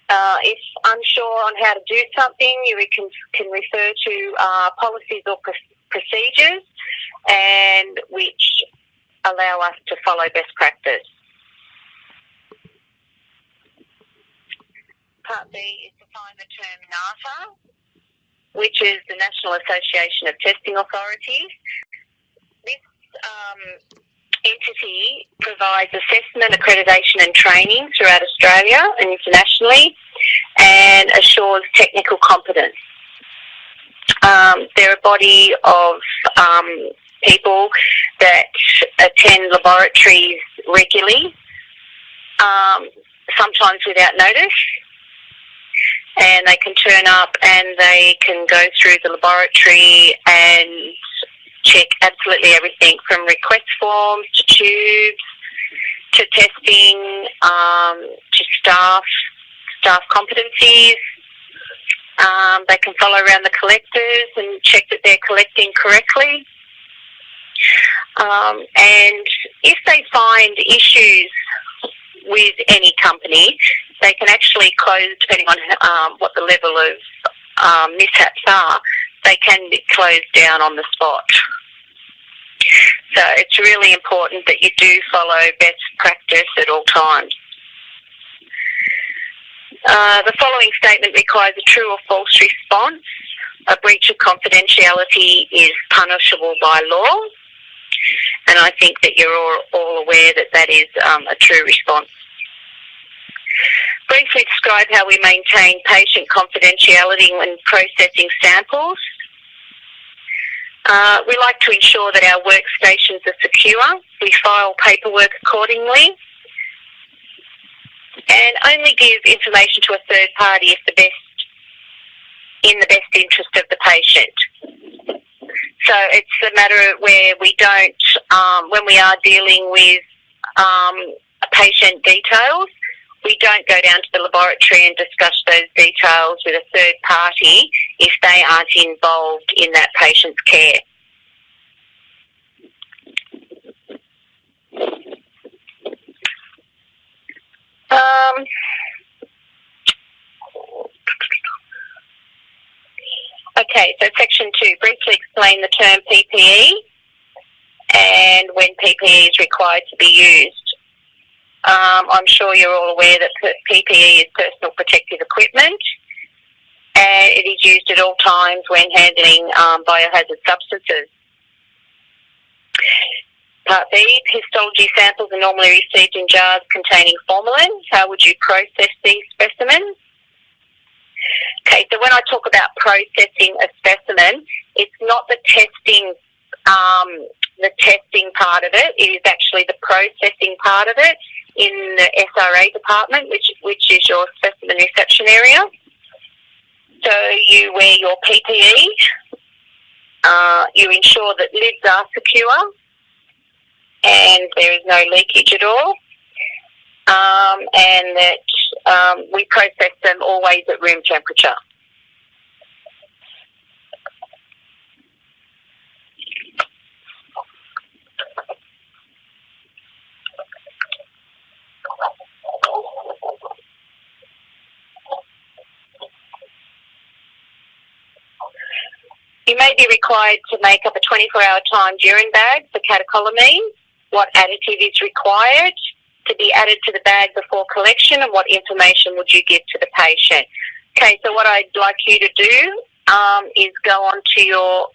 If unsure on how to do something, you can refer to policies or procedures, and which allow us to follow best practice. Part B is to find the term NATA, which is the National Association of Testing Authorities. This entity provides assessment, accreditation and training throughout Australia and internationally, and assures technical competence. They're a body of people that attend laboratories regularly, sometimes without notice, and they can turn up and they can go through the laboratory and check absolutely everything from request forms to tubes to testing to staff competencies. They can follow around the collectors and check that they're collecting correctly. And if they find issues with any company, they can actually close, depending on what the level of mishaps are, they can be closed down on the spot. So it's really important that you do follow best practice at all times. The following statement requires a true or false response. A breach of confidentiality is punishable by law, and I think that you're all aware that that is a true response. Briefly describe how we maintain patient confidentiality when processing samples. We like to ensure that our workstations are secure. We file paperwork accordingly, and only give information to a third party if in the best interest of the patient. So it's a matter where we don't, when we are dealing with patient details, we don't go down to the laboratory and discuss those details with a third party if they aren't involved in that patient's care. Okay, so section 2, briefly explain the term PPE and when PPE is required to be used. I'm sure you're all aware that PPE is personal protective equipment, and it is used at all times when handling biohazard substances. Part B, histology samples are normally received in jars containing formalin. How would you process these specimens? Okay, so when I talk about processing a specimen, it's not the testing part of it. It is actually the processing part of it in the SRA department, which is your specimen reception area. So you wear your PPE, you ensure that lids are secure and there is no leakage at all, and that we process them always at room temperature. You may be required to make up a 24-hour timed urine bag for catecholamine. What additive is required to be added to the bag before collection, and what information would you give to the patient? Okay, so what I'd like you to do is go on to your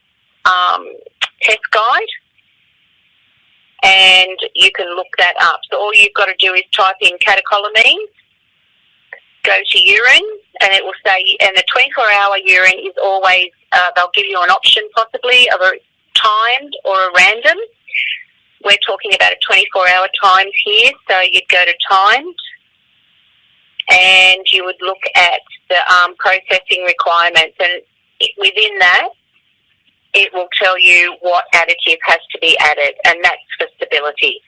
test guide, and you can look that up. So all you've got to do is type in catecholamine, go to urine, and it will say, and the 24-hour urine is always, they'll give you an option possibly of a timed or a random. We're talking about a 24-hour timed here, so you'd go to timed, and you would look at the processing requirements, and within that, it will tell you what additive has to be added, and that's for stability.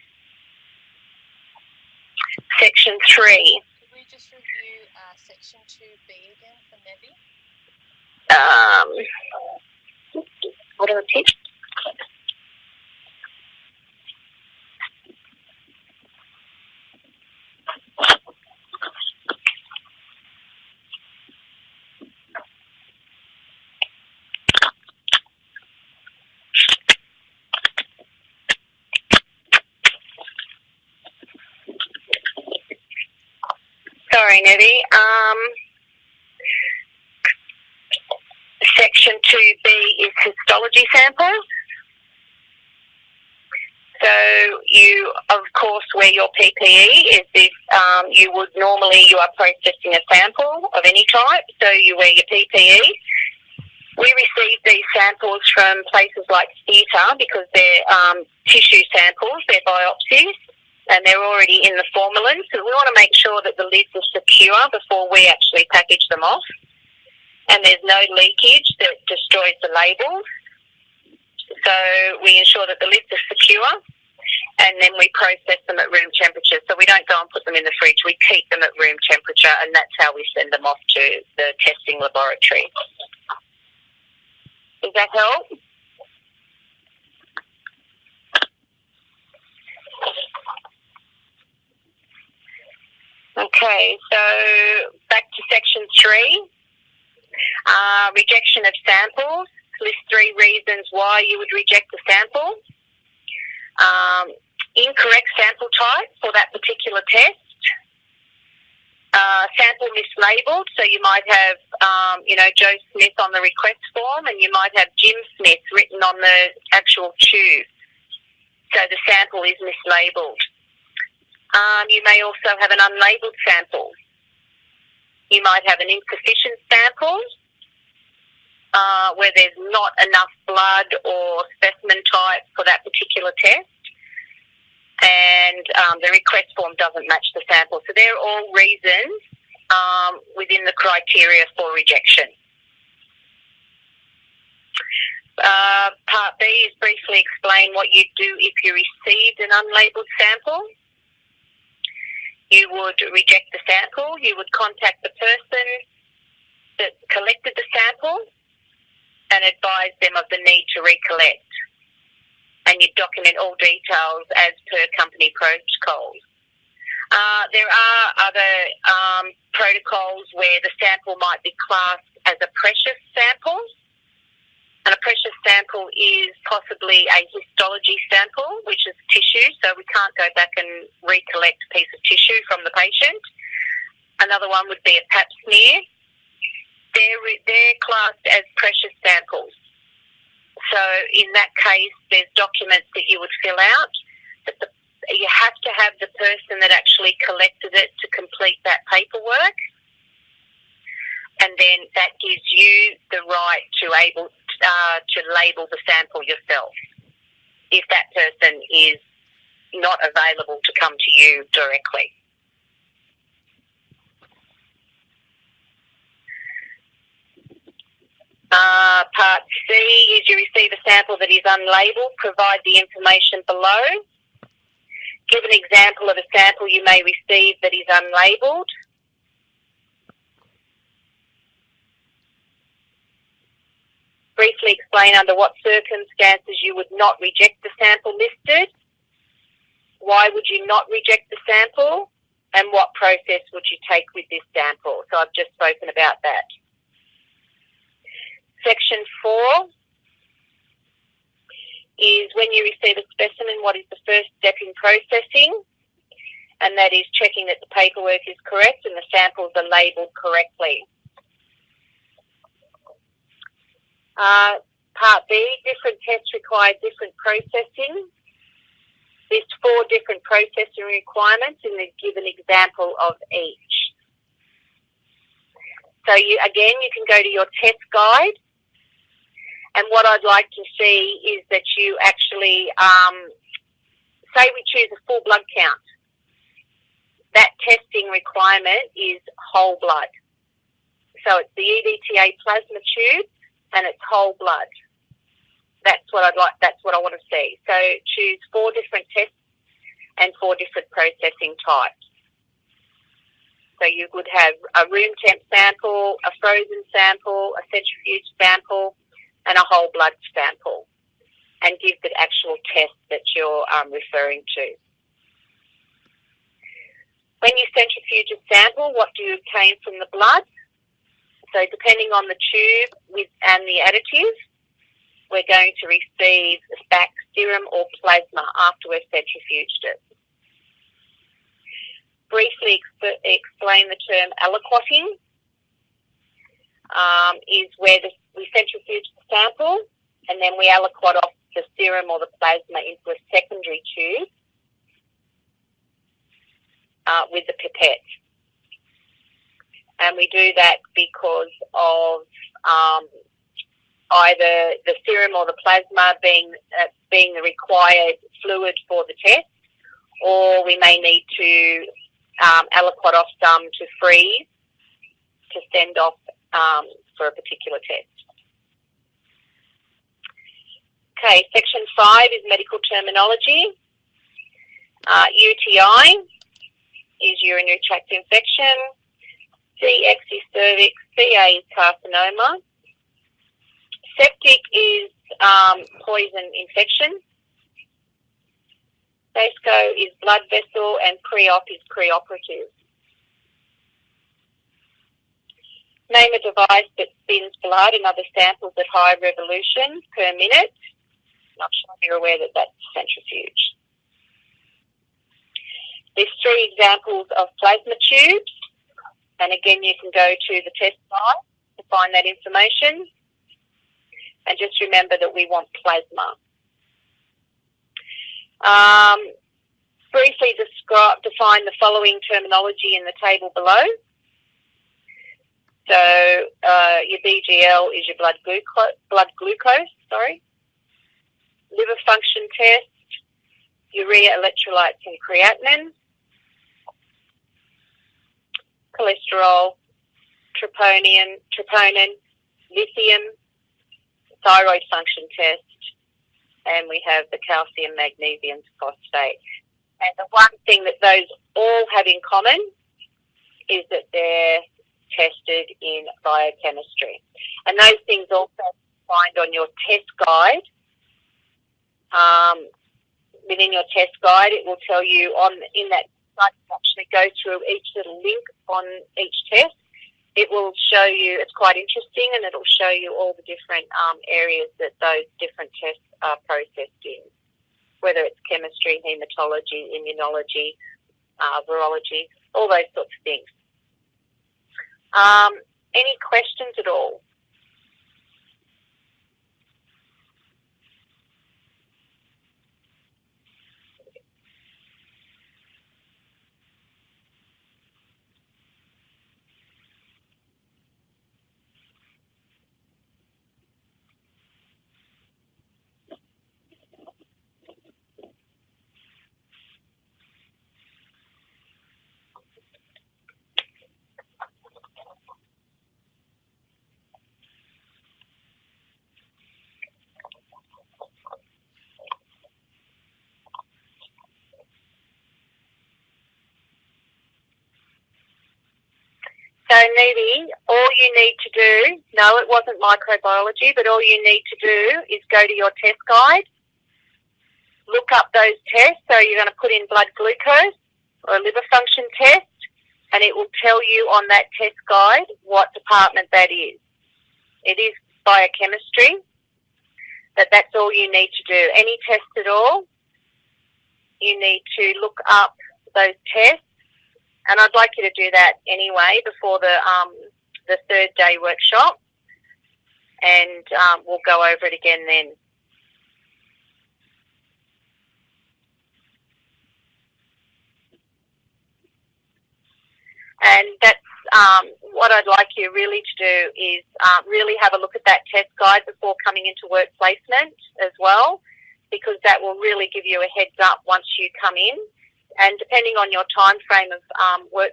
Section 3. Could we just review section 2B again for Nevi? What do I teach? Sorry, Nettie. Section 2B is histology samples. So you, of course, wear your PPE as if you are processing a sample of any type, so you wear your PPE. We receive these samples from places like theatre because they're tissue samples, they're biopsies, and they're already in the formalin, so we want to make sure that the lids are secure before we actually package them off, and there's no leakage that destroys the labels. So we ensure that the lids are secure, and then we process them at room temperature. So we don't go and put them in the fridge, we keep them at room temperature, and that's how we send them off to the testing laboratory. Does that help? Okay, so back to section 3. Rejection of samples. List 3 reasons why you would reject the sample. Incorrect sample type for that particular test. Sample mislabeled, so you might have, Joe Smith on the request form, and you might have Jim Smith written on the actual tube. So the sample is mislabeled. You may also have an unlabeled sample. You might have an insufficient sample where there's not enough blood or specimen type for that particular test, and the request form doesn't match the sample. So they're all reasons within the criteria for rejection. Part B is briefly explain what you do if you received an unlabeled sample. You would reject the sample. You would contact the person that collected the sample and advise them of the need to recollect. And you document all details as per company protocols. There are other protocols where the sample might be classed as a precious sample. And a precious sample is possibly a histology sample, which is tissue, so we can't go back and recollect a piece of tissue from the patient. Another one would be a pap smear. They're classed as precious samples. So in that case, there's documents that you would fill out. But you have to have the person that actually collected it to complete that paperwork. And then that gives you the right to label the sample yourself if that person is not available to come to you directly. Part C is you receive a sample that is unlabeled. Provide the information below. Give an example of a sample you may receive that is unlabeled. Briefly explain under what circumstances you would not reject the sample listed. Why would you not reject the sample? And what process would you take with this sample? So I've just spoken about that. Section 4 is when you receive a specimen, what is the first step in processing? And that is checking that the paperwork is correct and the samples are labelled correctly. Part B, different tests require different processing. There's 4 different processing requirements, and they give an example of each. So you can go to your test guide, and what I'd like to see is that you actually, say we choose a full blood count. That testing requirement is whole blood. So it's the EDTA plasma tube, and it's whole blood. That's what I'd like. That's what I want to see. So choose 4 different tests and 4 different processing types. So you would have a room temp sample, a frozen sample, a centrifuge sample, and a whole blood sample, and give the actual test that you're referring to. When you centrifuge a sample, what do you obtain from the blood? So depending on the tube and the additive, we're going to receive back serum or plasma after we've centrifuged it. briefly explain the term aliquoting. Is where we centrifuge the sample and then we aliquot off the serum or the plasma into a secondary tube with the pipette. And we do that because of either the serum or the plasma being the required fluid for the test, or we may need to aliquot off some to freeze to send off for a particular test. Okay, section 5 is medical terminology. UTI is urinary tract infection. CX is cervix. CA is carcinoma. Septic is poison infection. Vasco is blood vessel, and pre-op is preoperative. Name a device that spins blood and other samples at high revolution per minute. Not sure if you're aware that that's centrifuge. There's 3 examples of plasma tubes, and again you can go to the test site to find that information. And just remember that we want plasma. Briefly define the following terminology in the table below. So your BGL is your blood glucose. Liver function test, urea electrolytes and creatinine, cholesterol, troponin, lithium, thyroid function test, and we have the calcium, magnesium, phosphate. And the one thing that those all have in common is that they're tested in biochemistry. And those things also find on your test guide. Within your test guide, it will tell you in that site, actually go through each little link on each test. It will show you, it's quite interesting, and it'll show you all the different areas that those different tests are processed in, whether it's chemistry, hematology, immunology, virology, all those sorts of things. Any questions at all? So, Needy, all you need to do, no, it wasn't microbiology, but all you need to do is go to your test guide, look up those tests. So you're going to put in blood glucose or a liver function test, and it will tell you on that test guide what department that is. It is biochemistry, but that's all you need to do. Any test at all, you need to look up those tests. And I'd like you to do that anyway before the 3rd day workshop, and we'll go over it again then. And that's what I'd like you really to do is really have a look at that test guide before coming into work placement as well, because that will really give you a heads up once you come in. And depending on your time frame of work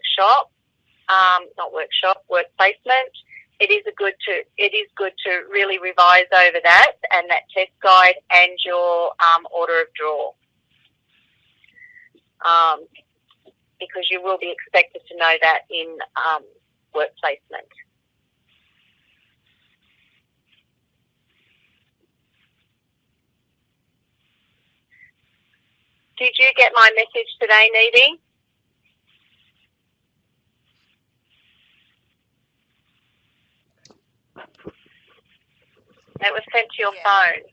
placement, it is good to really revise over that and that test guide and your order of draw, because you will be expected to know that in work placement. Did you get my message today, Needy? It was sent to your phone.